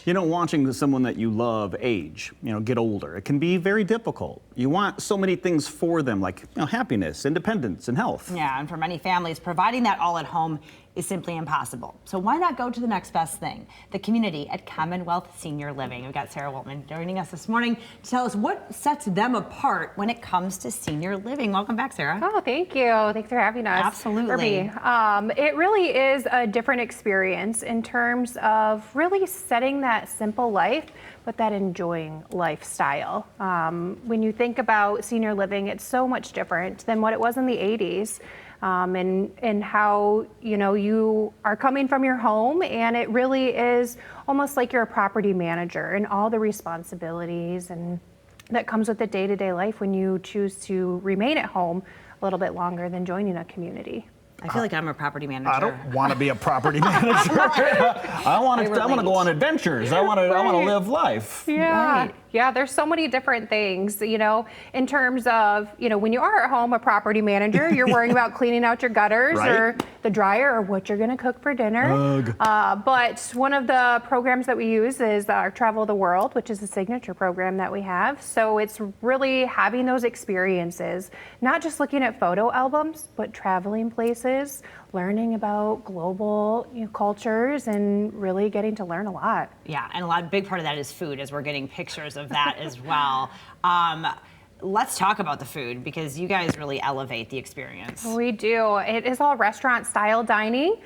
Watching someone that you love age, get older, it can be very difficult. You want so many things for them, like happiness, independence, and health. Yeah, and for many families, providing that all at home is simply impossible. So why not go to the next best thing? The community at Commonwealth Senior Living. We've got Sarah Woltman joining us this morning to tell us what sets them apart when it comes to senior living. Welcome back, Sarah. Oh, thank you. Thanks for having us. Absolutely. It really is a different experience in terms of really setting that simple life, but that enjoying lifestyle. When you think about senior living, it's so much different than what it was in the 80s. And how you are coming from your home, and it really is almost like you're a property manager and all the responsibilities and that comes with the day-to-day life when you choose to remain at home a little bit longer than joining a community. I feel like I'm a property manager. I don't want to be a property manager. I want to go on adventures. I want to live life. Yeah. Right. Yeah, there's so many different things, in terms of, when you are at home a property manager, you're worrying about cleaning out your gutters Right. or the dryer or what you're going to cook for dinner. But one of the programs that we use is our Travel the World, which is a signature program that we have. So it's really having those experiences, not just looking at photo albums, but traveling places, learning about global cultures, and really getting to learn a lot. Yeah, and a big part of that is food, as we're getting pictures of that as well. Let's talk about the food, because you guys really elevate the experience. We do. It is all restaurant-style dining,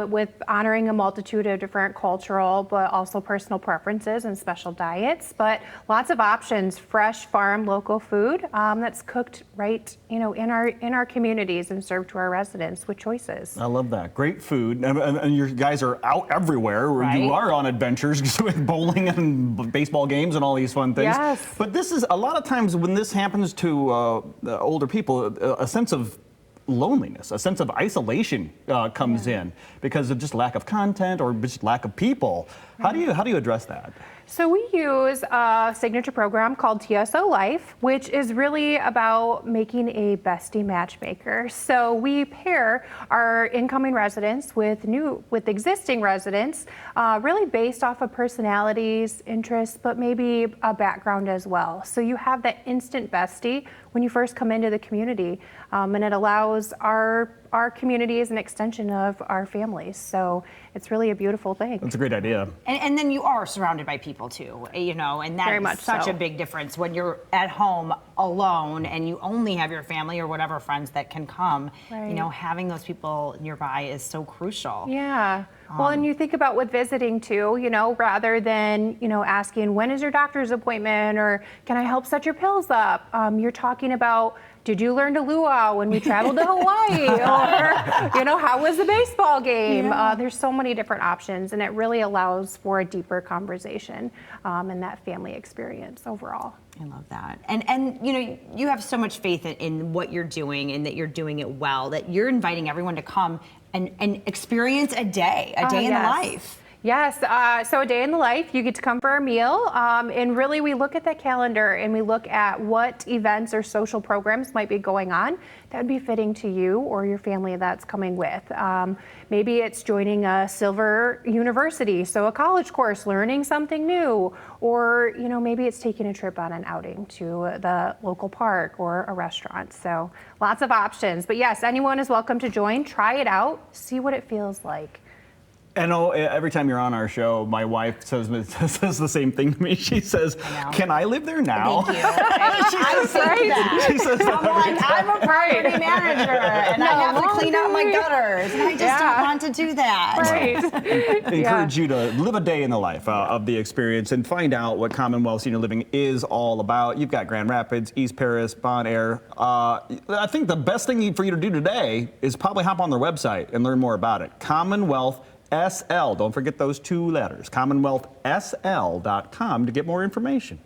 with honoring a multitude of different cultural, but also personal preferences and special diets. But lots of options, fresh, farm, local food that's cooked right, in our communities and served to our residents with choices. I love that. Great food, and you guys are out everywhere. Right. You are on adventures with bowling and baseball games and all these fun things. Yes. But this is a lot of times when this happens to older people, a sense of loneliness, a sense of isolation comes in because of just lack of content or just lack of people. How do you address that? So we use a signature program called TSO Life, which is really about making a bestie matchmaker. So we pair our incoming residents with existing residents, really based off of personalities, interests, but maybe a background as well. So you have that instant bestie when you first come into the community, and it allows our community is an extension of our families. So it's really a beautiful thing. That's a great idea. And then you are surrounded by people too, and that's such a big difference when you're at home alone and you only have your family or whatever friends that can come. Right. Having those people nearby is so crucial. Yeah. Well, and you think about with visiting too, rather than, asking when is your doctor's appointment or can I help set your pills up? You're talking about, did you learn to luau when we traveled to Hawaii? Or, how was the baseball game? Yeah. There's so many different options, and it really allows for a deeper conversation and that family experience overall. I love that. And you have so much faith in what you're doing and that you're doing it well, that you're inviting everyone to come and experience a day in the life. Yes, so a day in the life, you get to come for a meal, and really we look at the calendar and we look at what events or social programs might be going on that would be fitting to you or your family that's coming with. Maybe it's joining a Silver University, so a college course, learning something new, or maybe it's taking a trip on an outing to the local park or a restaurant. So lots of options, but yes, anyone is welcome to join, try it out, see what it feels like. I know every time you're on our show, my wife says the same thing to me. She says, "Can I live there now?" Thank you. She says that. I'm like, I'm a property manager, and I have to clean out my gutters, and I just don't want to do that. Right. Encourage you to live a day in the life of the experience and find out what Commonwealth Senior Living is all about. You've got Grand Rapids, East Paris, Bon Air. I think the best thing for you to do today is probably hop on their website and learn more about it. Commonwealth SL. Don't forget those two letters. CommonwealthSL.com to get more information.